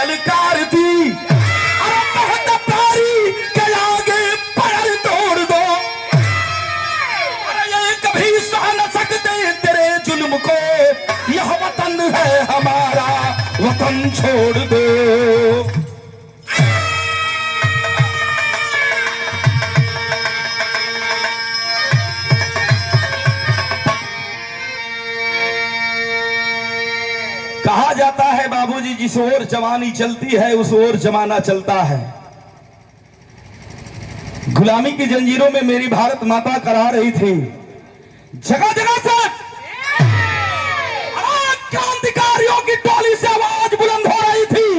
ललकार दी, अरे बहुत प्यारी के आगे पैर तोड़ दो, अरे ये कभी सह न सकते तेरे जुल्म को, यह वतन है हमारा, वतन छोड़ दो। कहा जाता है बाबूजी, जिस ओर जवानी चलती है उस ओर जमाना चलता है। गुलामी की जंजीरों में मेरी भारत माता करा रही थी, जगह जगह से क्रांतिकारियों की टोली से आवाज बुलंद हो रही थी।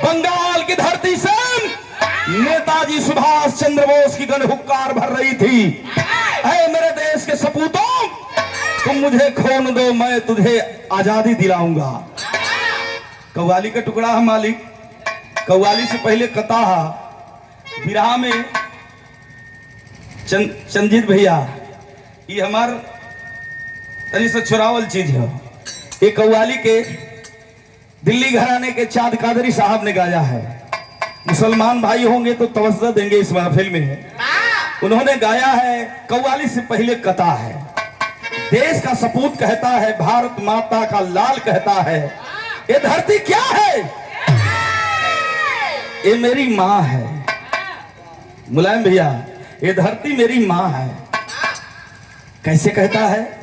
बंगाल की धरती से नेताजी सुभाष चंद्र बोस की गन हुक्कार भर रही थी, ऐ मेरे देश के सपूतों, तुम मुझे खून दो, मैं तुझे आजादी दिलाऊंगा। कव्वाली का टुकड़ा है मालिक, कव्वाली से पहले कताहा विराह में चंजीत भैया, ये हमार तनी से चुरावल चीज है। ये कव्वाली के दिल्ली घराने के चाँद कादरी साहब ने गाया है। मुसलमान भाई होंगे तो तवज्जो देंगे इस महफिल में। उन्होंने गाया है, कव्वाली से पहले कता है, देश का सपूत कहता है, भारत माता का लाल कहता है, ये धरती क्या है, ये मेरी माँ है। मुलायम भैया, ये धरती मेरी माँ है। कैसे कहता है?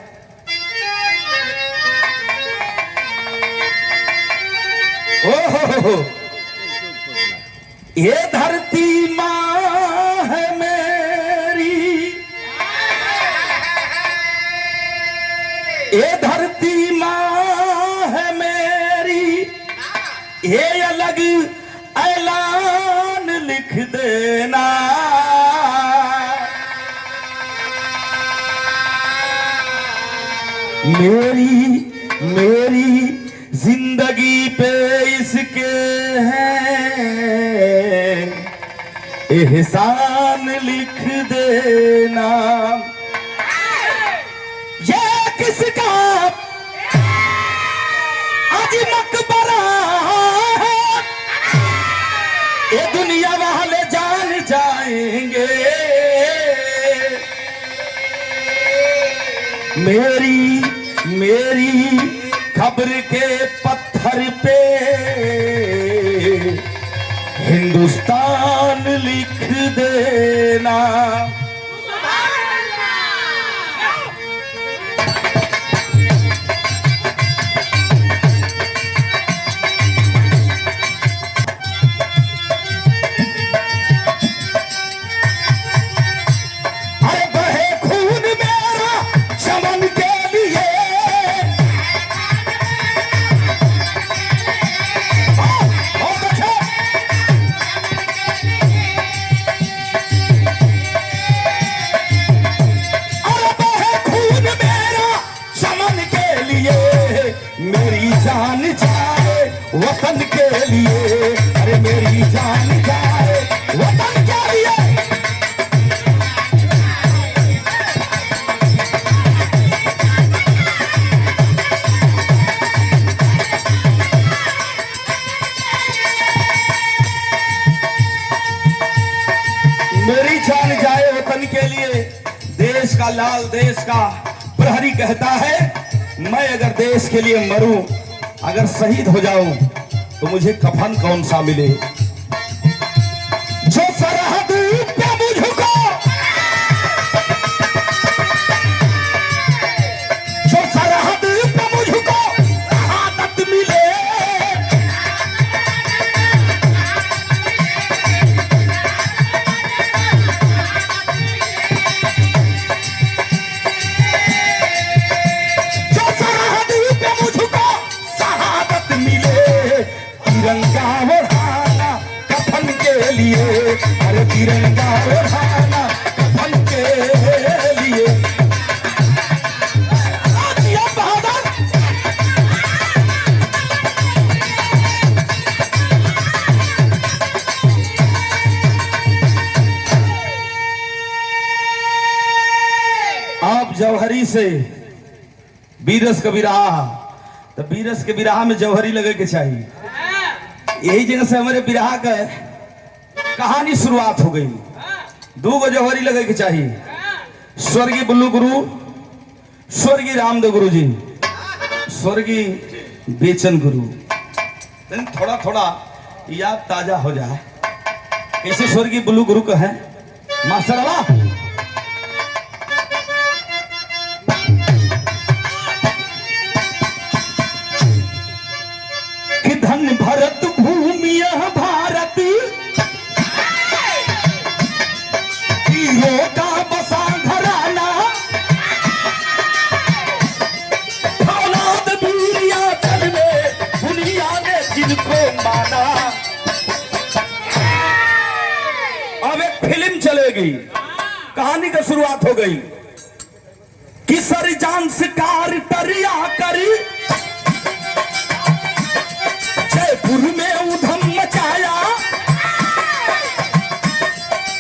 ओ हो, ये धरती माँ है मेरी, ये धरती माँ है मेरी, ये अलग ऐलान लिख देना, मेरी मेरी जिंदगी पे इसके हैं एहसान लिख देना। ये किसका आज मकबरा है, ये दुनिया वाले जान जाएंगे, मेरी मेरी खबर के पत्थर पे हिंदुस्तान लिख देना। वतन के लिए, अरे मेरी जान जाए वतन के लिए। मेरी जान जाए वतन के लिए, देश का लाल देश का प्रहरी कहता है, मैं अगर देश के लिए मरूं, अगर शहीद हो जाऊं तो मुझे कफन कौन सा मिले। जो सरहद पे मुझको, जो सरहद पे मुझको शहादत मिले, जो सरहद पे मुझको शहादत मिले, तिरंगा ओढ़ाना कफन के लिए, अरे तिरंगा ओढ़ाना कफन के लिए। बहादुर आप जौहरी से बीरस कबीरा तो बीरस के बिरहा में जौहरी लगे के चाहिए। यही जगह से हमारे बिरहा का कहानी शुरुआत हो गई। 2 गो जौहरी लगे के चाहिए, स्वर्गीय बुल्लू गुरु, स्वर्गीय रामदेव गुरु जी, स्वर्गीय बेचन गुरु। थोड़ा थोड़ा याद ताजा हो जाए। कैसे स्वर्गीय बुल्लू गुरु का है मास्टर अल्लाह। कि धन भरत भूमि यह भारत, हीरो का बसा घराना, औलाद वीरिया दल में दुनिया ने जिनको माना। अब एक फिल्म चलेगी, कहानी का शुरुआत हो गई कि सरजान शिकार टरिया करी, जयपुर में उधम मचाया,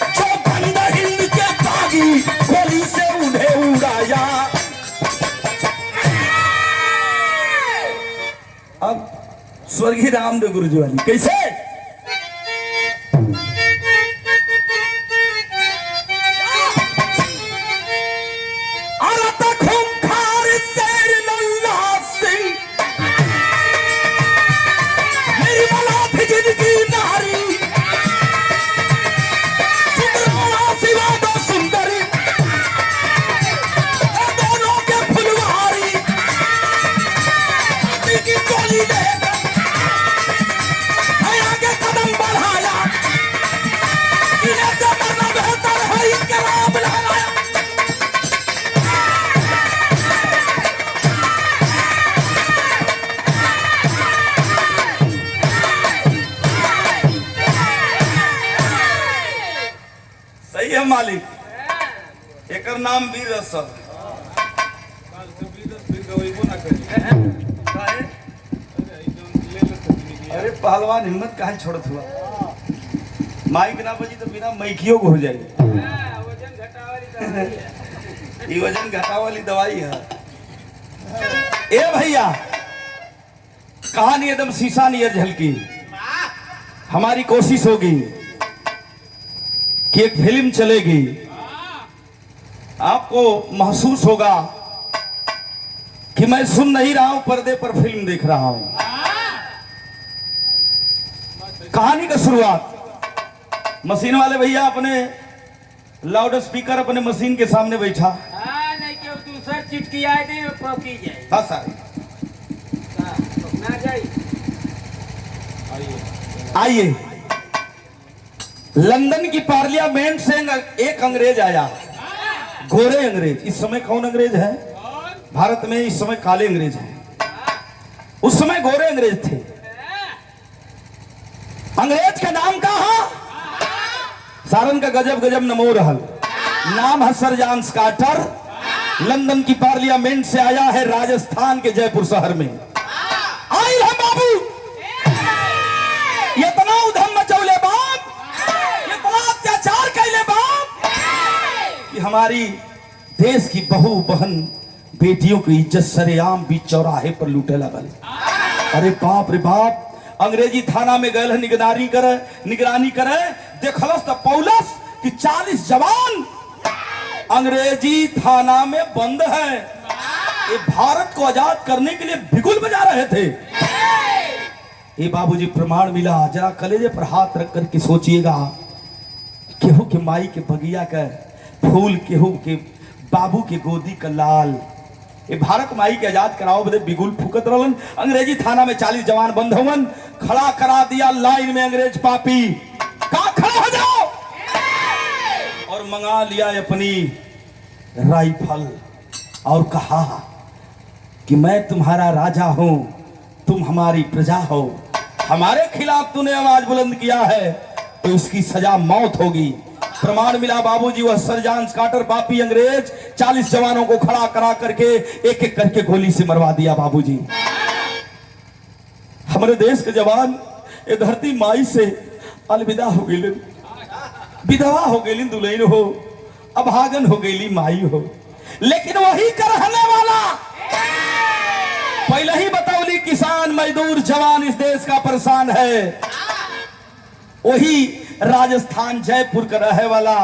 जो बंद हिंद के बागी गोली से उन्हें उड़ाया। अब स्वर्गीय रामदेव गुरु जी वाली कैसे मालिक, एकर नाम वीर रसल। अरे पहलवान हिम्मत काहे छोड़त हुआ, माइक ना बजी तो बिना मैकियो हो जाए। ये वजन घटा वाली दवाई है। ए भैया, कहानी एकदम शीशा नियर झलकी। हमारी कोशिश होगी कि एक फिल्म चलेगी, आपको महसूस होगा कि मैं सुन नहीं रहा हूं, पर्दे पर फिल्म देख रहा हूं। कहानी का शुरुआत, मशीन वाले भैया अपने लाउड स्पीकर अपने मशीन के सामने बैठा। नहीं क्यों दूसरा चिटकी आए दे पकी जाए। हाँ सर, ना जाए। आइए। लंदन की पार्लियामेंट से एक अंग्रेज आया, गोरे अंग्रेज। इस समय कौन अंग्रेज है भारत में? इस समय काले अंग्रेज हैं, उस समय गोरे अंग्रेज थे। अंग्रेज का नाम का है सारन का गजब गजब नमो रहल। नाम है सरजान स्काटर। लंदन की पार्लियामेंट से आया है राजस्थान के जयपुर शहर में। आई है बाबू, इतना उधम मचौले बाप, इतना अत्याचार कैले बाप कि हमारी देश की बहू बहन बेटियों की इज्जत सरेआम बीच चौराहे पर लूटे लगल। अरे बाप रे बाप, अंग्रेजी थाना में गए निगरानी करे, देखलस तो पौलस कि 40 जवान अंग्रेजी थाना में बंद है। ये भारत को आजाद करने के लिए बिगुल बजा रहे थे। ये बाबूजी प्रमाण मिला। जरा कलेजे पर हाथ रख करके सोचिएगा, केहू के माई के बगिया का फूल, केहू के बाबू के गोदी का लाल। ये भारत माई के आजाद कराओ बदे बिगुल फूकत रहलन। अंग्रेजी थाना में 40 जवान बंद हुवन, खड़ा करा दिया लाइन में अंग्रेज पापी। कहा खड़ा हो जाओ, और मंगा लिया अपनी राइफल और कहा कि मैं तुम्हारा राजा हूं, तुम हमारी प्रजा हो। हमारे खिलाफ तूने आवाज बुलंद किया है तो इसकी सजा मौत होगी। प्रमाण मिला बाबूजी, वह सरजान स्काटर पापी अंग्रेज 40 जवानों को खड़ा करा करके एक एक करके गोली से मरवा दिया। बाबूजी, हमारे देश के जवान ये धरती माई से अलविदा हो गई, विधवा हो गई, दुल्हन हो, अभागन हो गई, माई हो। लेकिन वही का रहने वाला पहले ही बतौली किसान मजदूर जवान इस देश का परेशान है। वही राजस्थान जयपुर का रहे वाला,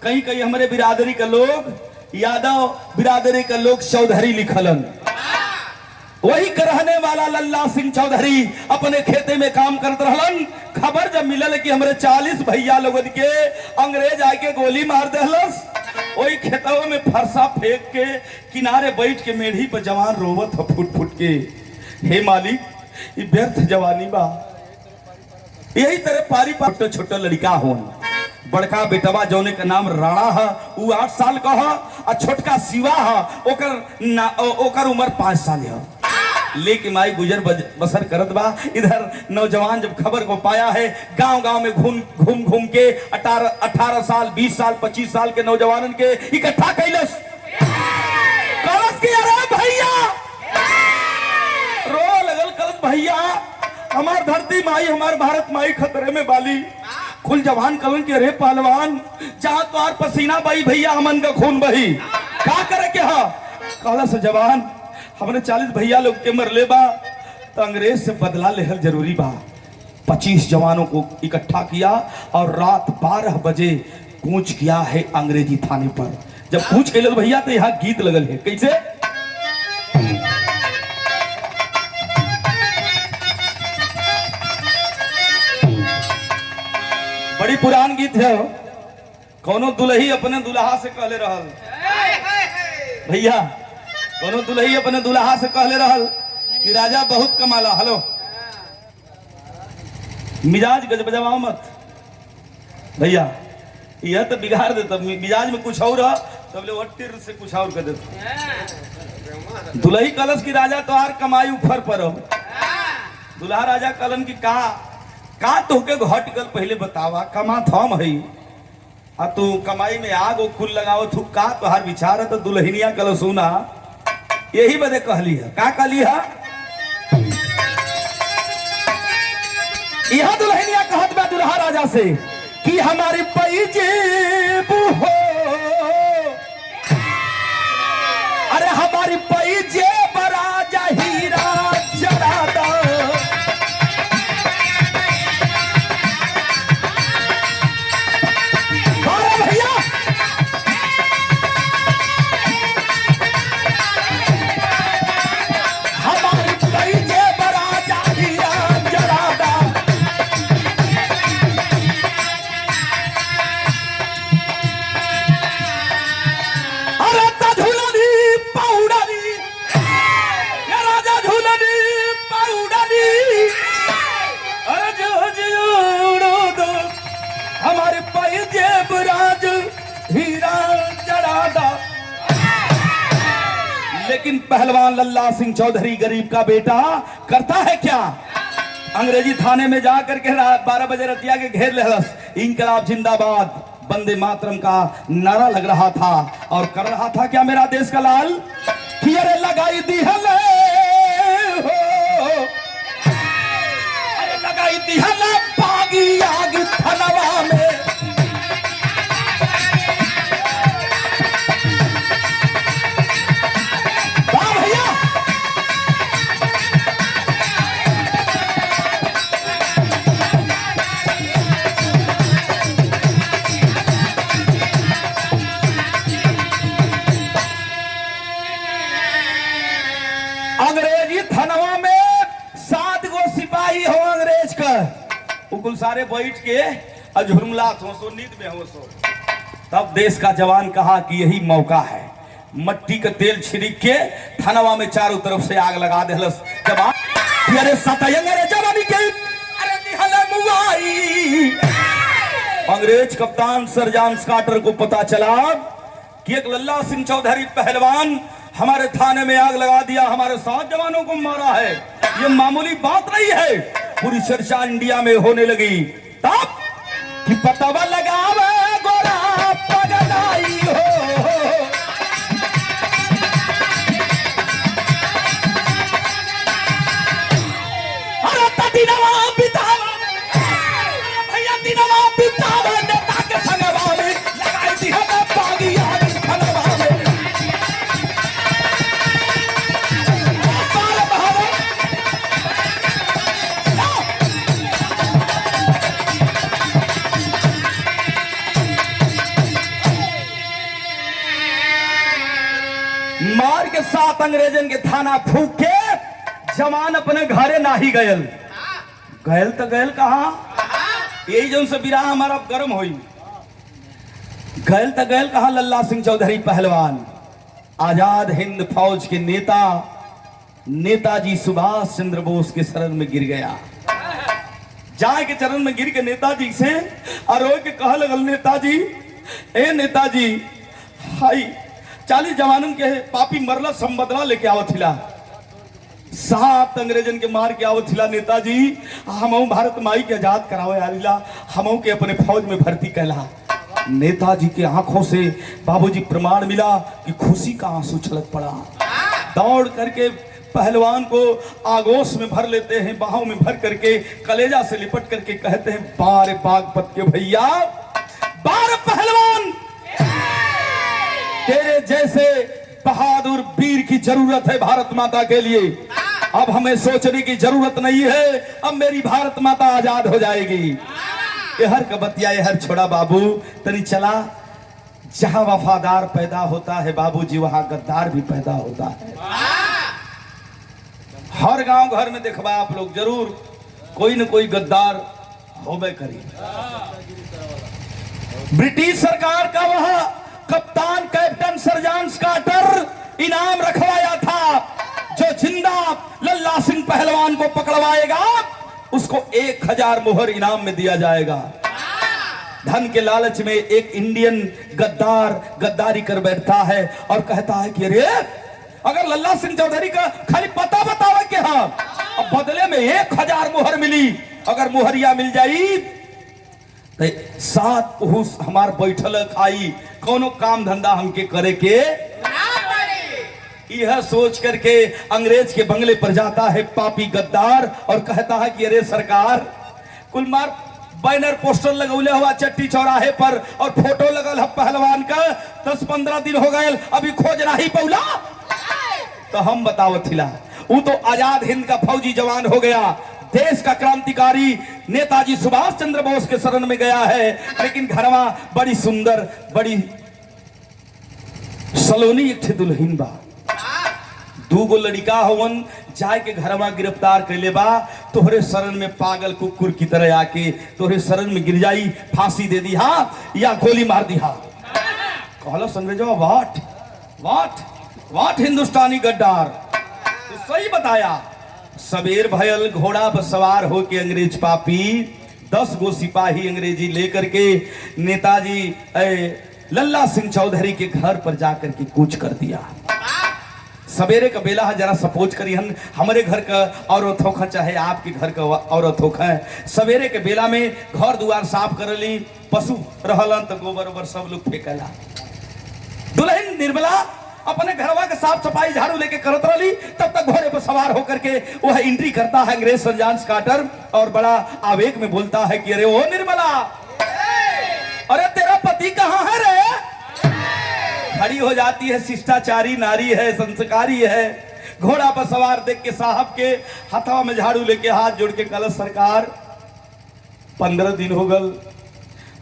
कहीं कहीं हमारे बिरादरी का लोग, यादव बिरादरी का लोग चौधरी लिखलन। वही का रहने वाला लल्ला सिंह चौधरी अपने खेते में काम करते रहलन। खबर जब मिलल कि हमारे 40 भैया लोगन के अंग्रेज आके गोली मार देहलस, वही खेतों में फरसा फेंक के किनारे बैठ के मेढ़ी पर जवान रोवत ह फुट फुट के, हे मालिक ये व्यर्थ जवानी बा। यही तरह पारी छोटे छोटे लड़का हो, बड़का बेटवा जौने का नाम राणा है वो 8 साल का है, और छोटका शिवा है ओकर उम्र 5 साल है। लेकिन माई गुजर बसर करत बा। इधर नौजवान जब खबर को पाया है, गांव गांव में घूम घूम के 18 साल 20 साल 25 साल के नौजवानन के इकट्ठा कैलस। कलश की अरे भैया रो लगल, कलश भैया हमार धरती माई हमार भारत माई खतरे में बाली। खुल जवान कलन के अरे पहलवान जहां तोहार पसीना बही भैया हमन का खून बही, का करे के हा? कलश जवान हमने 40 भैया लोग के मरले बा, तो अंग्रेज से बदला लेहल जरूरी बा। 25 जवानों को इकट्ठा किया और रात 12 बजे कूच किया है अंग्रेजी थाने पर। जब कूच के भैया तो यहाँ गीत लगल है, कैसे? बड़ी पुरान गीत है। कोनो दुल्ही अपने दुल्हा से कहले रहल, भैया कोनो दुल्ही अपने दुल्हा से कहले रहल कि राजा बहुत कमाला। हेलो मिजाज गजबजवाओ मत भैया, यह तो बिगाड़ देता मिजाज में कुछ और तब ले वट्टिर से कुछ और कर देता। दुल्ही कलश की राजा तो आर कमाई ऊपर पर हो। दुल्हा राजा कलन की का तोके घट गल पहले बतावा, कमा थम है आ तू कमाई में आग ओ खुल लगाओ तू का तोहार विचार है? तो दुल्हनिया कल सुना यही बदे कहली है, का कहली है? यह दुल्हनिया कहत बा दुल्हा राजा से कि हमारी पैजेब हो, अरे हमारी पैजेब राजा हीरा जरा दो। लेकिन पहलवान लल्ला सिंह चौधरी गरीब का बेटा करता है क्या? अंग्रेजी थाने में जाकर के 12 बजे रतिया के घेर लेहलस। इंकलाब जिंदाबाद वंदे मातरम का नारा लग रहा था और कर रहा था क्या मेरा देश का लाल कि अरे लगाई दी हले हो, अरे लगाई दी हले बागी आग थनवा में। अंग्रेजी थनवा में 7 गो सिपाही हो अंग्रेज का, उकुल सारे बैठ के अझुरमलात हो सो, नींद में हो सो। तब देश का जवान कहा कि यही मौका है, मट्टी का तेल छिड़क के थनवा में चारों तरफ से आग लगा देहलस। जब अरे सतयंगे जवानी के अरे निहले मुआई। अंग्रेज कप्तान सर जॉन स्कॉटर को पता चला कि एक लल्ला सिंह चौधरी पहलवान हमारे थाने में आग लगा दिया, हमारे 7 जवानों को मारा है। ये मामूली बात नहीं है, पूरी चर्चा इंडिया में होने लगी। तब कि पतावा लगावे गोरा पगलाई हो, अरे तदिनवा बितावा भैया दिनवा बितावा नेता के संगवा में लगाई दी है बागी आग खनवा में। मार के 7 अंग्रेजन के थाना फूक के जवान अपने घरे नाही गयल। गयल तो गयल कहा, यही जो से बिरा हमारा गर्म हुई। गयल तो गयल कहा, लल्ला सिंह चौधरी पहलवान आजाद हिंद फौज के नेता नेताजी सुभाष चंद्र बोस के शरण में गिर गया। जाए के चरण में गिर के नेताजी से अरो के कहा लगल, नेताजी ए नेताजी, हाई 40 जवानों के पापी मरला संबदला लेके आवत हिला, 7 अंग्रेजन के मार के आवत हिला। नेताजी हमहू भारत माई के आजाद करावे आरिला, हमहू के अपने फौज में भर्ती कैला। नेताजी के आंखों से बाबूजी प्रमाण मिला कि खुशी का आंसू छलक पड़ा। दौड़ करके पहलवान को आगोश में भर लेते हैं, बाहों में भर करके कलेजा से लिपट करके कहते हैं, बार बागपत के भैया, बार पहलवान, तेरे जैसे बहादुर वीर की जरूरत है भारत माता के लिए। अब हमें सोचने की जरूरत नहीं है, अब मेरी भारत माता आजाद हो जाएगी। हर का बतिया हर छोड़ा बाबू, तनी चला, जहां वफादार पैदा होता है बाबूजी वहां गद्दार भी पैदा होता है। हर गांव घर में देखबा आप लोग जरूर कोई न कोई गद्दार होबे करी। ब्रिटिश सरकार का वह कप्तान कैप्टन सरजांस कार्टर इनाम रखवाया था, जो जिंदा लल्ला सिंह पहलवान को पकड़वाएगा उसको 1000 मोहर इनाम में दिया जाएगा। धन के लालच में एक इंडियन गद्दार गद्दारी कर बैठता है और कहता है कि अरे अगर लल्ला सिंह चौधरी का खाली पता बतावे के हाँ, अब बदले में 1000 मोहर मिली, अगर मोहरिया मिल जाई तो 7 पुरुष हमार बैठल खाई, कोनो काम धंधा हमके करे के यह सोच करके अंग्रेज के बंगले पर जाता है पापी गद्दार और कहता है कि अरे सरकार, कुल मार बैनर पोस्टर लगौले हुआ चट्टी चौराहे पर और फोटो लगल है पहलवान का, 10-15 दिन हो गए अभी खोज नहीं पौला। तो हम बताओ थिला, वो तो आजाद हिंद का फौजी जवान हो गया, देश का क्रांतिकारी नेताजी सुभाष चंद्र बोस के शरण में गया है, लेकिन घरवा बड़ी सुंदर बड़ी सलोनी एक दुल्हन बा, 2 लड़का होवन, जाए के घरवा गिरफ्तार कैले बा, तोहरे शरण में पागल कुकुर की तरह आके तोहरे शरण में गिर जाई, फांसी दे दी हा या गोली मार दी हा। कहला अंग्रेजवा, वाट वाट वाट हिंदुस्तानी गद्दार, तो सही बताया। सबेर भयल घोड़ा पर सवार होके अंग्रेज पापी 10 गो सिपाही अंग्रेजी लेकर के नेताजी लल्ला सिंह चौधरी के घर पर जाकर के कूच कर दिया। सवेरे का बेला है, जरा सपोज करी हमारे घर का औरत होखा चाहे आपके घर का औरत होखा, सवेरे के बेला में घर दुआर साफ कर ली, पशु रहलन तो गोबर ओबर सब लोग फेंकला। दुल्हन निर्मला अपने घरवा के साफ सफाई झाड़ू लेके करत रही, तब तक घोड़े पर सवार होकर के वह एंट्री करता है अंग्रेज सरजांस कार्टर और बड़ा आवेग में बोलता है कि अरे ओ निर्मला, अरे तेरा पति कहाँ है रे? खड़ी हो जाती है, शिष्टाचारी नारी है, संस्कारी है, घोड़ा पर सवार देख के साहब के हाथवा में झाड़ू लेके हाथ जोड़ के कल सरकार 15 दिन हो गल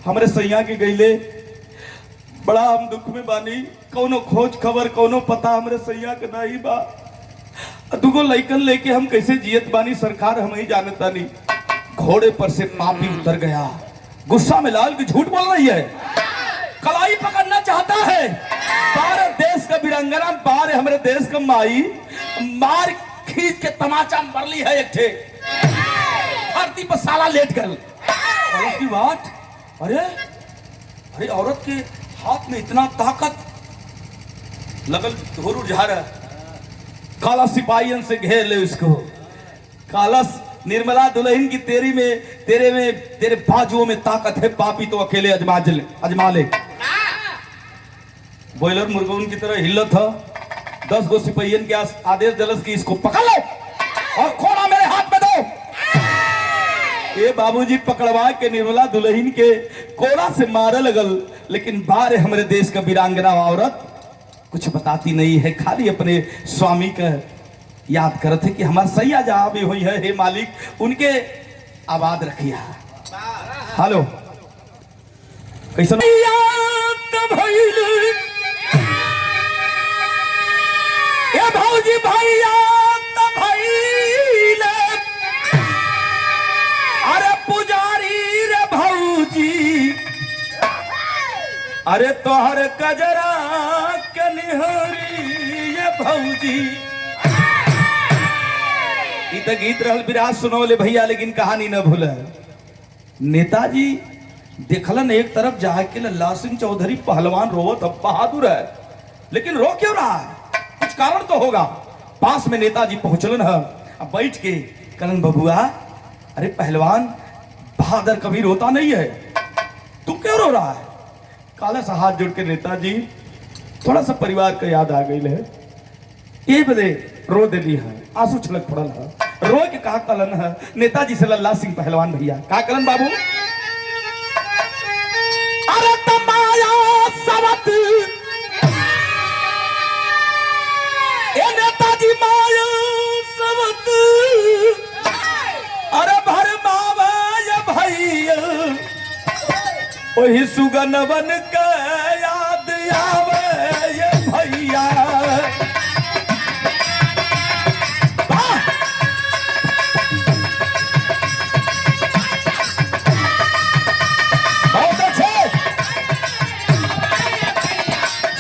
हमरे सैया के गईले, बड़ा हम दुख में बानी, कौनो खोज खबर कौनो पता हमरे सैया के नहीं बा, 2 लइकन लेके हम कैसे जियत बानी सरकार, हम ही जानता नहीं। घोड़े पर से पापी उतर गया, गुस्सा में लाल की झूठ बोल रही है, कलाई पकड़ना चाहता है, बार देश का वीरांगना, बार हमारे देश का माई, मार खींच के तमाचा मर ली है एक ठे, धरती पर साला लेट गल। की बात, अरे अरे औरत के हाथ में इतना ताकत, लगल धोरू झाड़, काला सिपाहियन से घेर ले उसको, काला निर्मला दुल्हन की तेरे बाजुओं में ताकत है, पापी तो अकेले अजमा ले। बॉयलर मुर्गों की तरह हिल्लत था, 10 गो सिपाहियन के आदेश दलस की इसको पकड़ लो और खोना मेरे हाथ में दो। ये बाबूजी पकड़वा के निर्मला दुल्हन के कोड़ा से मारे लगल, लेकिन बारे हमारे देश का वीरांगना औरत कुछ बताती नहीं है, खाली अपने स्वामी का याद करते कि हमारा सैया जहां भी हुई है, हे मालिक उनके आबाद रखिया। हेलो कैसा भौजी भैया त भैले, अरे पुजारी रे भौजी, अरे तोहर कजरा के निहरी ये भौजी। ई त गीत रहल विराज सुनौले भैया, लेकिन कहानी न भूल। नेताजी देखलन एक तरफ जाके लल्ला सिंह चौधरी पहलवान रोवत अब बहादुर है, लेकिन रो क्यों रहा है? कुछ कारण तो होगा। पास में नेताजी पहुंचलन है, अब बैठ के कलन बबुआ, अरे पहलवान बहादुर कभी रोता नहीं है, तू क्यों रो रहा है? काला सा हाथ जोड़ के नेताजी थोड़ा सा परिवार का याद आ गई है, ये बदे रो दिली है, आंसू छलक पड़ल है। रो के कहा कलन है नेताजी से लल्ला सिंह पहलवान भैया, का कलन बाबू? अरे तमाया सवत ए नेताजी माया सवत, अरे भर बाबा ये भैया, वही सुगनवन के याद आवे ये भैया। बहुत अच्छे।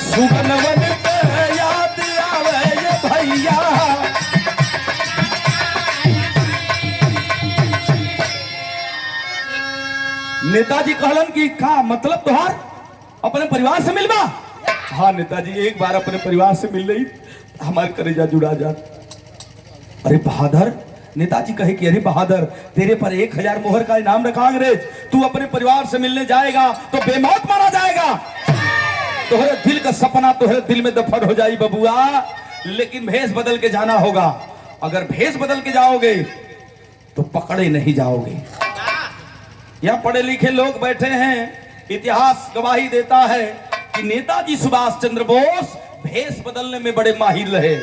सुगनवन के याद आवे ये भैया। नेताजी कहलन कि का मतलब तुहार अपने परिवार से मिलवा? हाँ नेताजी, एक बार अपने परिवार से मिल रही हमारे कलेजा जुड़ा जात। अरे बहादुर, नेताजी कहे कि अरे बहादुर, तेरे पर 1000 मोहर का इनाम रखा अंग्रेज, तू अपने परिवार से मिलने जाएगा तो बेमौत मारा जाएगा, तुम्हारे दिल का सपना तुम्हारे दिल में दफन हो जाए बबुआ, लेकिन भेष बदल के जाना होगा। अगर भेष बदल के जाओगे तो पकड़े नहीं जाओगे। यहाँ पढ़े लिखे लोग बैठे हैं, इतिहास गवाही देता है कि नेताजी सुभाष चंद्र बोस भेष बदलने में बड़े माहिर रहे।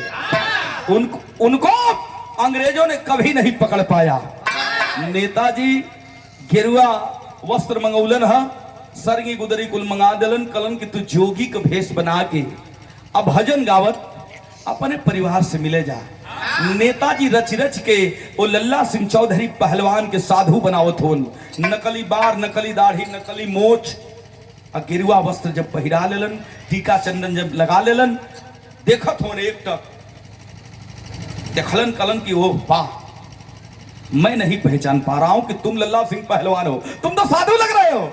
उनको अंग्रेजों ने कभी नहीं पकड़ पाया। नेताजी गेरुआ वस्त्र मंगौलन है, सरगी गुदरी कुल मंगा दिलन, कलन की तू जोगी का भेष बना के अब भजन गावत अपने परिवार से मिले जा। नेताजी रच रच के वो लल्ला सिंह चौधरी पहलवान के साधु बनावत होन, नकली बार, नकली दाढ़ी, नकली मोछ, और गिरुआ वस्त्र जब पहिरा लेलन, टीका चंदन जब लगा लेलन, देखत होन एक टक देखलन कलन की वो वाह, मैं नहीं पहचान पा रहा हूं कि तुम लल्ला सिंह पहलवान हो, तुम तो साधु लग रहे हो,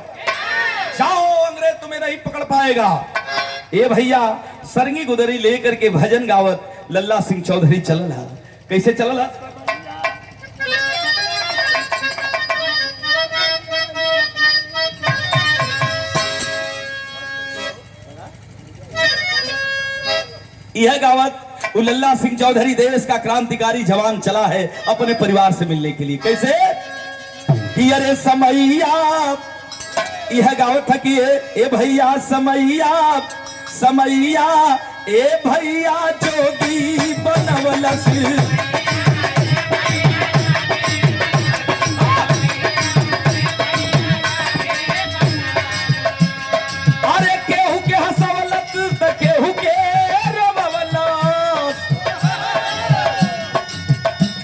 जाओ अंग्रेज तुम्हें नहीं पकड़ पाएगा। ए भैया, सरंगी गुदरी लेकर के भजन गावत लल्ला सिंह चौधरी चलल है। कैसे चलल है? यह गावत वो लल्ला सिंह चौधरी देश का क्रांतिकारी जवान चला है अपने परिवार से मिलने के लिए। कैसे कि अरे समैया, यह गावत था कि ए भैया समैया, समैया ए भैया जोगी बनवलस, अरे केहू के हंसवलत त केहू के रोवलस,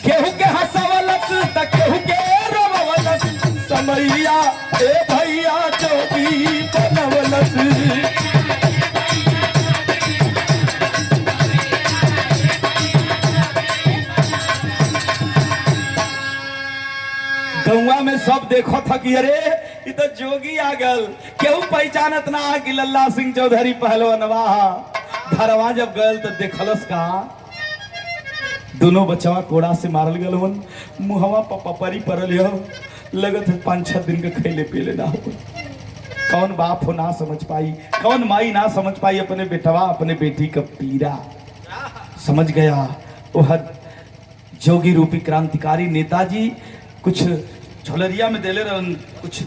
केहू के हंसवलत त केहू के रोवलस, समैया ए भैया जोगी बनवलस। गौवा में सब देखो था कि अरे ये तो जोगी आ गल, केहू पहचानत ना कि लल्ला सिंह चौधरी पहलवानवा। घरवा जब गल तो देखलस का दोनों बच्चवा कोड़ा से मारल गल हन, मुहवा पपरी पड़ल हो, लगत है 5-6 दिन के खैले पीले ना हो। कौन बाप हो ना समझ पाई, कौन माई ना समझ पाई अपने बेटवा अपने बेटी का पीड़ा। समझ गया वह जोगी रूपी क्रांतिकारी नेताजी कुछ झोलरिया में देले रहन, कुछ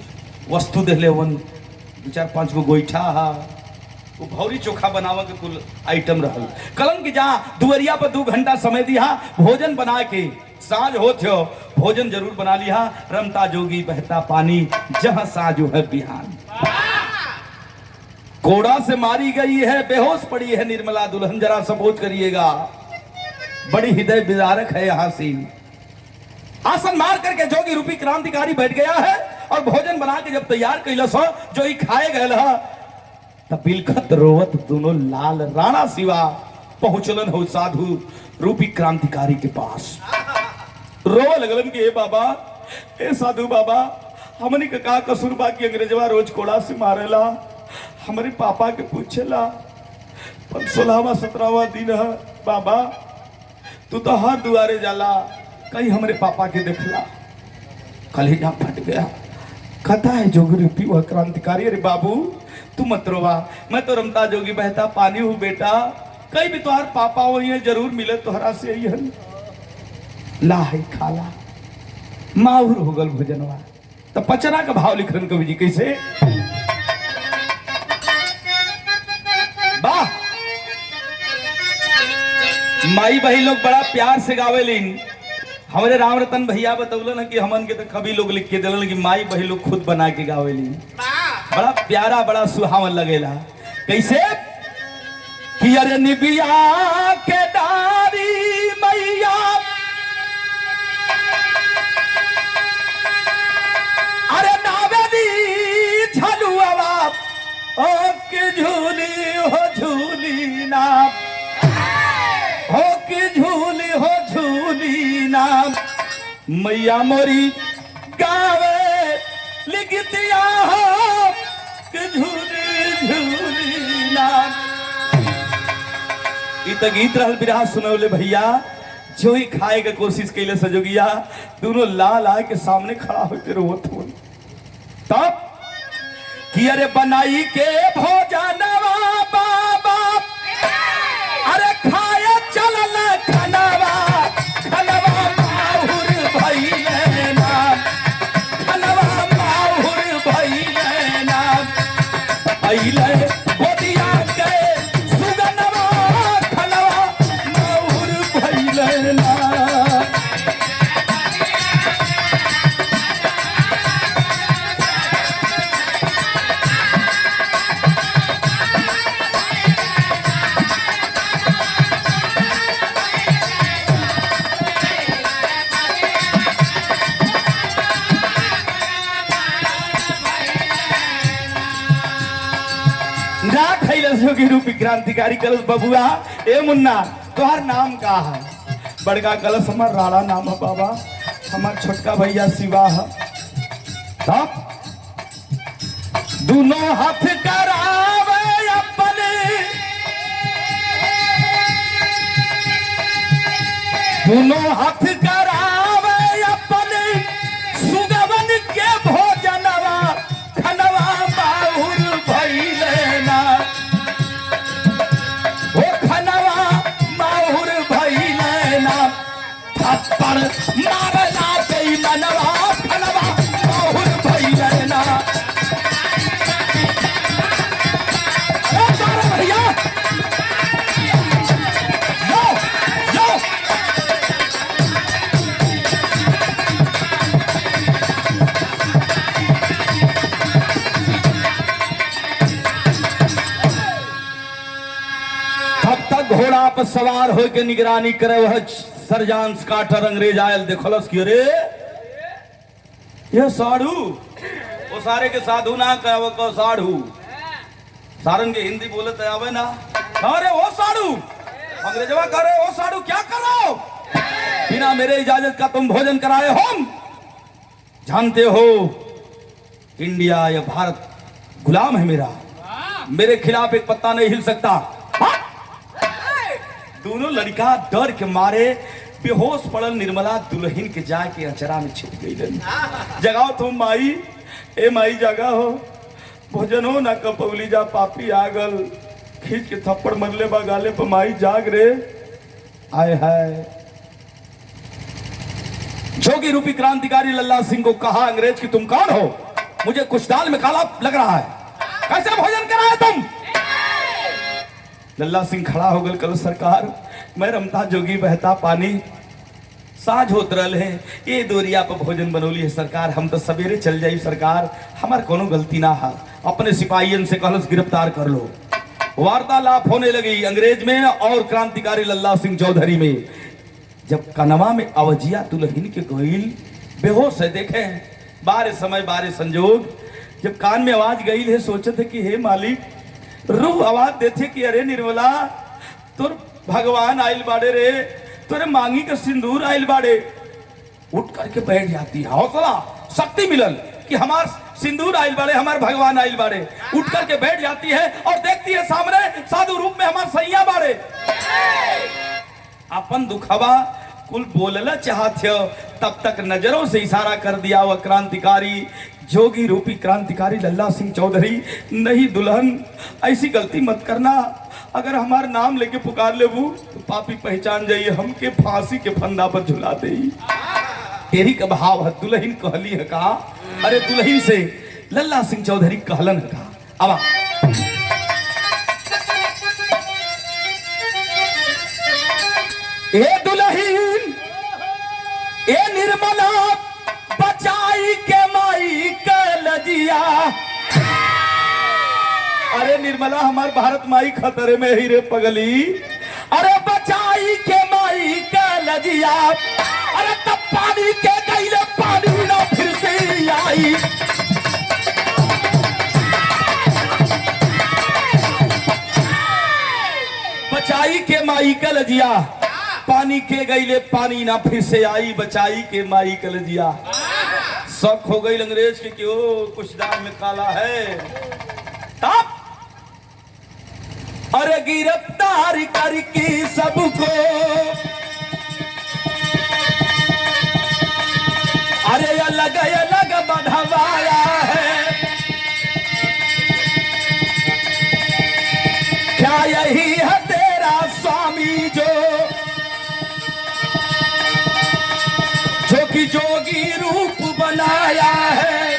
वस्तु देले वन, 2-4-5 गो गोईठा हा, वो भौरी चोखा बनावा के कुल आइटम रहल। कलन की जा दुवरिया पर 2 घंटा समय दिया, भोजन बना के साँझ होत हो, भोजन जरूर बना लिया। रमता जोगी बहता पानी, जहां साँझ है बिहान। कोड़ा से मारी गई है, बेहोश पड़ी है निर्मला दुल्हन, जरा सबूत करिएगा। बड़ी हृदय विदारक है यहाँ सीन। आसन मार करके जोगी रूपी क्रांतिकारी बैठ गया है और भोजन बना के जब तैयार कैलस हो जो ही खाए गए तब बिलखत रोवत दोनों लाल राणा शिवा पहुंचलन हो साधु रूपी क्रांतिकारी के पास। रोवे लगलन कि ए बाबा, ए साधु बाबा, हमनी के का कसूर बा कि अंग्रेजवा रोज कोड़ा से मारेला, हमारे पापा के पूछेला। 16वां 17वां दिन है बाबा, तू तो हर दुआरे जाला, कहीं हमारे पापा के देखला। कलेजा फट गया। कहता है जोगी रूपी वह क्रांतिकारी, अरे बाबू तू मत रोवा, मैं तो रमता जोगी बहता पानी हूँ बेटा, कहीं भी तुहार पापा वही है, जरूर मिले तुहरा से यही है। ला है खाला माहुर हो गल भोजनवा। तो पचरा का भाव लिखन कवि जी कैसे, वाह माई बही लोग बड़ा प्यार से गावेलिन। हमारे राम रतन भैया बतौलन कि हमन के तो कभी लोग लिख के दिलन कि माई बही लोग खुद बना के गावेलिन। बड़ा प्यारा बड़ा सुहावन लगेला। कैसे कि अरे निबिया के डारी मैया अरे नावेली झलुआ ओ के झूली हो झूली ना हो के झूली हो झूली ना मैया मोरी गावे लिखतिया हो के झूली झूली ना। इत गीत रहल बिरहा सुनौले भैया, जो ही खाए के कोशिश कैले सजोगिया दोनों लाल आए के सामने खड़ा होकर रोवत हो। तब कि अरे बनाई के भोजनवा बाबा अरे खाए चलल खनवा खनवा माहुर भइले ना खनवा माहुर भइले ना भइले गोदिया के सुगनवा खनवा माहुर भइले ना। जोगी रूपी क्रांतिकारी कलश बबुआ, ए मुन्ना तुहार नाम का है? बड़का कलश हमार राणा नाम है बाबा, हमार छोटका भैया शिवा है। तब दोनों हाथ करावे अपने दोनों हाथ करावे अपने सुगवन के भोजनवा खनवा बाहुर भइले ना थप्पड़ मारना गई मनवा खनवा माहुर भइले ना। भैया यो यो तब तक घोड़ा पर सवार होकर निगरानी करे वह सरजान स्काटर अंग्रेज आयल देखलस कि अरे ये साधु, वो सारे के साधु ना कहो को साधु, सारन के हिंदी बोलते आवे ना। अरे वो साधु, अंग्रेजवा कह रहे वो साधु क्या कर रहे हो, बिना मेरे इजाजत का तुम भोजन कराए हो। जानते हो इंडिया या भारत गुलाम है मेरा, मेरे खिलाफ एक पत्ता नहीं हिल सकता। दोनों लड़का डर के मारे बेहोश पड़ल निर्मला दुल्हन के जाके अचरा में छिप गई। जगाओ तुम माई, ए माई जगा हो, भोजन हो ना कपौली जा पापी आगल, खींच के थप्पड़ मरले बा गाले पर माई जाग रे। आए हाय जोगी रूपी क्रांतिकारी लल्ला सिंह को कहा अंग्रेज कि तुम कौन हो, मुझे कुछ दाल में काला लग रहा है, कैसे भोजन कराए तुम। लल्ला सिंह खड़ा हो गल, कल सरकार मैं रमता जोगी बहता पानी, साझ होत रल है, ये दोरिया पर भोजन बनौली है सरकार, हम तो सवेरे चल जाई सरकार, हमार कोनो गलती ना है। अपने सिपाहियन से कहलस गिरफ्तार कर लो। वार्तालाप होने लगी अंग्रेज में और क्रांतिकारी लल्ला सिंह चौधरी में। जब कनवा में अवजिया दुल्हन के गोइल बेहोश है, देखे बारे समय बारे संजोग, जब कान में आवाज गई है सोचे थे कि हे मालिक, रूह आवाज देते कि अरे निर्मला तुर भगवान आइल बाड़े रे, तुरे मांगी का सिंदूर आइल बाड़े। उठ करके बैठ जाती है, हौसला शक्ति मिलल कि हमार सिंदूर आइल बाड़े, हमार भगवान आइल बाड़े। उठ करके बैठ जाती है और देखती है सामने साधु रूप में हमार सैया बाड़े। अपन दुखवा कुल बोलला चाहत हो, तब तक नजरों से इशारा कर दिया वह क्रांतिकारी जोगी रूपी क्रांतिकारी लल्ला सिंह चौधरी, नहीं दुल्हन ऐसी गलती मत करना, अगर हमार नाम लेके पुकार लेबू तो पापी पहचान जाइए, हमके फांसी के फंदा पर झुला दे। तेरी का भाव है, दुल्हन कहली है कहा, अरे दुल्हन से लल्ला सिंह चौधरी कहलन है कहा, अब ए दुल्हन ए निर्मला बचाई के माई के लजिया। अरे निर्मला हमार भारत माई खतरे में ही रे पगली, अरे बचाई के माई के लजिया। अरे तब पानी के गईले पानी ना फिर से आई। बचाई के माई के लजिया, पानी के गईले पानी ना फिर से आई। बचाई के माई के लजिया। शक हो गई अंग्रेज के क्यों कुछ दाम में काला है। तब अरे गिरफ्तार करके सबको, अरे अलग अलग बढ़वाया है। क्या यही है तेरा स्वामी जो कि जोगी रूप बनाया है।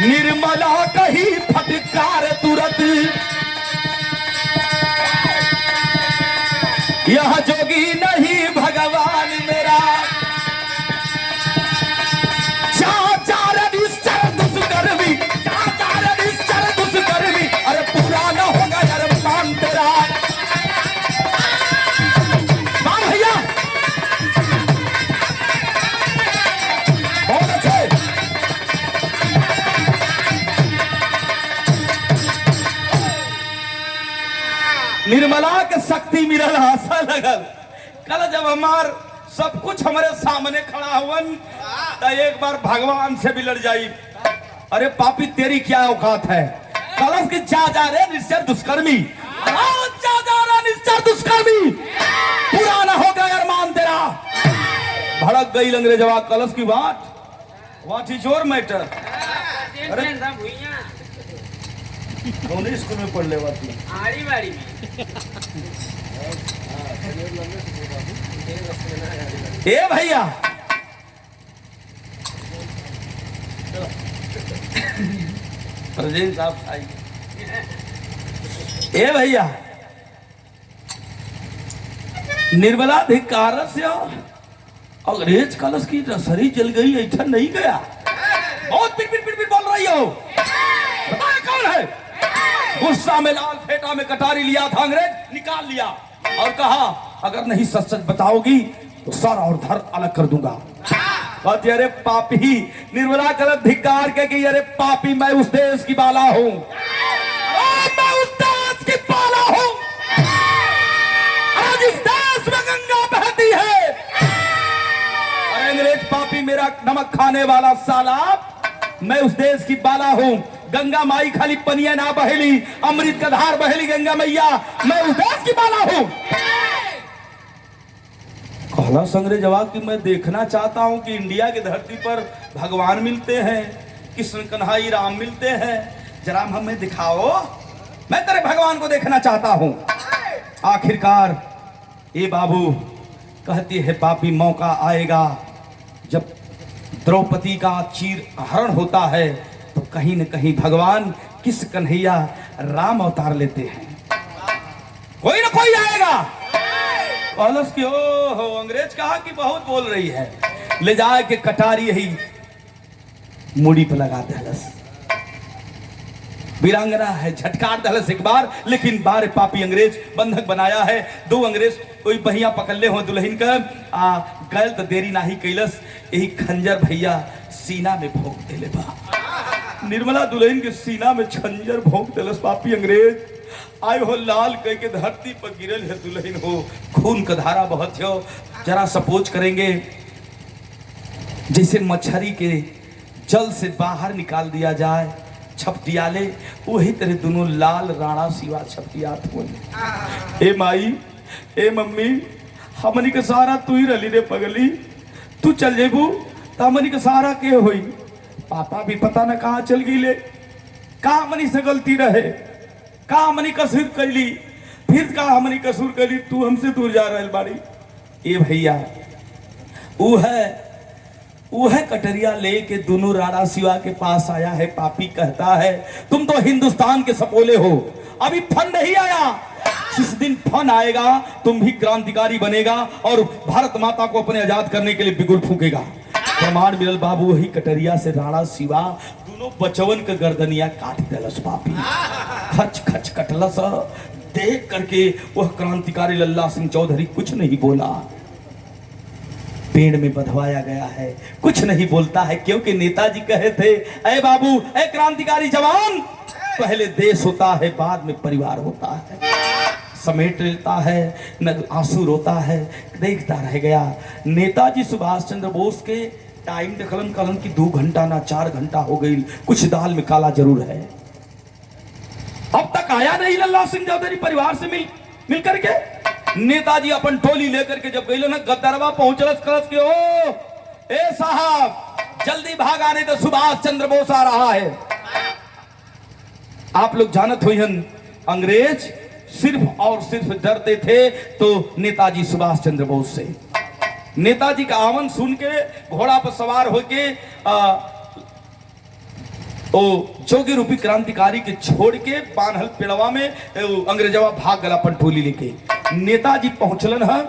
निर्मला कही फटकार तुरंत, यह जोगी नहीं भगवान मेरा। दुष्कर्मी दुष्कर्मी, अरे पूरा न होगा यार मान तेरा। मान भैया बहुत अच्छे। निर्मला के शक्ति मिलल, आशा लगल। कल जब हमार सब कुछ हमारे सामने खड़ा हुवन तो एक बार भगवान से भी लड़ जाई। अरे पापी तेरी क्या औकात है, कलश की जा रे निश्चर दुष्कर्मी, जा रे निश्चर दुष्कर्मी, पूरा ना होगा यार मान तेरा। भड़क गई अंग्रेजवा कलश की बात। What is your matter. अरे कौन स्कूल में पढ़ ले बाती आड़ी बाड़ी में। ए भैया प्रेजेंट साहब आई। ए भैया निर्मला धिक्कार से अंग्रेज कलश की रसरी जल गई, ऐसा नहीं गया। बहुत पिट पिट पिट पिट बोल रही हो, बताया कौन है। गुस्सा में लाल फेटा में कटारी लिया था अंग्रेज, निकाल लिया और कहा अगर नहीं सच सच बताओगी तो सर और धर अलग कर दूंगा। कहती अरे पापी, निर्मला गलत धिक्कार के कि अरे पापी मैं उस देश की बाला हूं, मैं उस देश की बाला हूं, अरे जिस देश में गंगा बहती है। अरे अंग्रेज पापी मेरा नमक खाने वाला साला, मैं उस देश की बाला हूं। गंगा माई खाली पनिया ना बहेली, अमृत का धार बहेली गंगा मैया, मैं उस देश की बाला हूं। कहला अंग्रेज जवाब कि मैं देखना चाहता हूं कि इंडिया की धरती पर भगवान मिलते हैं, कृष्ण कन्हई राम मिलते हैं, जरा हमें दिखाओ, मैं तेरे भगवान को देखना चाहता हूं। आखिरकार ये बाबू कहती है पापी मौका आएगा जब द्रौपदी का चीर हरण होता है तो कहीं न कहीं भगवान किस कन्हैया राम अवतार लेते हैं, कोई ना कोई आएगा। कलश की हो अंग्रेज कहा कि बहुत बोल रही है, ले जाए के कटारी यही मुड़ी पे लगा दे। वीरांगना है, झटकार दहलस एक बार, लेकिन बार पापी अंग्रेज बंधक बनाया है। 2 अंग्रेज कोई बहिया पकड़ले हो दुल्हन का गल तो देरी नाही कैलस, यही खंजर भैया सीना में भोंक देले बा। निर्मला दुल्हन के सीना में खंजर भोंक देलस पापी अंग्रेज। आए हो लाल कह के धरती पर गिरल है दुल्हन हो, खून का धारा बहत हो। जरा सपोज करेंगे जैसे मछली के जल से बाहर निकाल दिया जाए छपटियाले, वही तरह दोनों लाल राणा सिवा छपटियात हुए। ए माई, ए मम्मी, हमनी के सहारा तू ही रली रे पगली, तू चल जेबू तो हमनी के सहारा के होई। पापा भी पता न कहाँ चल गई ले, कहाँ हमनी से गलती रहे, कहाँ हमनी कसूर कैली, फिर कहाँ हमनी कसूर कैली, तू हमसे दूर जा रहे बाड़ी। ए भैया वो है कटरिया लेके दोनों राणा शिवा के पास आया है। पापी कहता है तुम तो हिंदुस्तान के सपोले हो, अभी फन नहीं आया, जिस दिन फन आएगा तुम भी क्रांतिकारी बनेगा और भारत माता को अपने आजाद करने के लिए बिगुल फूकेगा। प्रमाण मिलल बाबू, वही कटरिया से राणा शिवा दोनों बचवन के गर्दनिया काट देलस। पापी खच खच कटलस। देख करके वह क्रांतिकारी लल्ला सिंह चौधरी कुछ नहीं बोला, पेड़ में बंधवाया गया है, कुछ नहीं बोलता है, क्योंकि नेताजी कहे थे ए बाबू, ए क्रांतिकारी जवान, पहले देश होता है बाद में परिवार होता है। समेट लेता है, न आंसू रोता है, देखता रह गया। नेताजी सुभाष चंद्र बोस के टाइम देखलन कलन की 2 घंटा ना 4 घंटा हो गई, कुछ दाल में काला जरूर है। अब तक आया नहीं लल्ला सिंह चौधरी परिवार से मिल करके। नेताजी अपन टोली लेकर के जब गई ना गद्दरवा पहुंचलस करस के, ओ ए साहब जल्दी भाग आने तो सुभाष चंद्र बोस आ रहा है। आप लोग जानत हुई अंग्रेज सिर्फ और सिर्फ डरते थे तो नेताजी सुभाष चंद्र बोस से। नेताजी का आमन सुन के घोड़ा पर सवार होके ओ जोगी रूपी क्रांतिकारी के छोड़ के बानहल पेड़वा में अंग्रेजवा भाग गला पंटोली लेके। नेताजी पहुंचलन है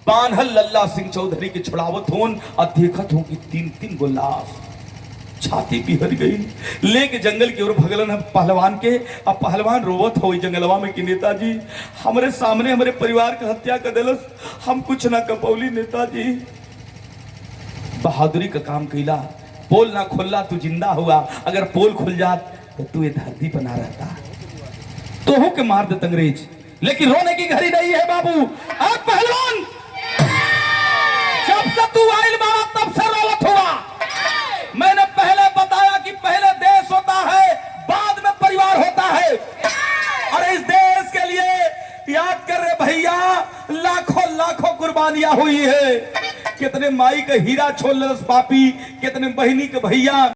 बानहल लल्ला सिंह चौधरी के छुड़ावत होन और देखत हो कि 3-3 गो लाश, छाती बिहर गई, लेके जंगल की ओर भगलन है पहलवान के। अब पहलवान रोवत हो जंगलवा में कि नेताजी हमारे सामने हमारे परिवार की हत्या कर दिलस, हम कुछ ना कपौली। नेताजी बहादुरी का काम कैला, पोल ना खुल्ला तू जिंदा हुआ, अगर पोल खुल जात तो तू ये धरती पर ना रहता, तो हो के मार देते अंग्रेज। लेकिन रोने की घड़ी नहीं है बाबू। अब पहलवान जब से तू आइल मारा तब से रोवत हुआ। मैंने पहले बताया कि पहले देश होता है बाद में परिवार होता है, और इस देश के लिए याद कर रहे भैया लाखों लाखों कुर्बानियां हुई है। कितने माई का हीरा छोड़ पापी, कितने बहिनी के भैया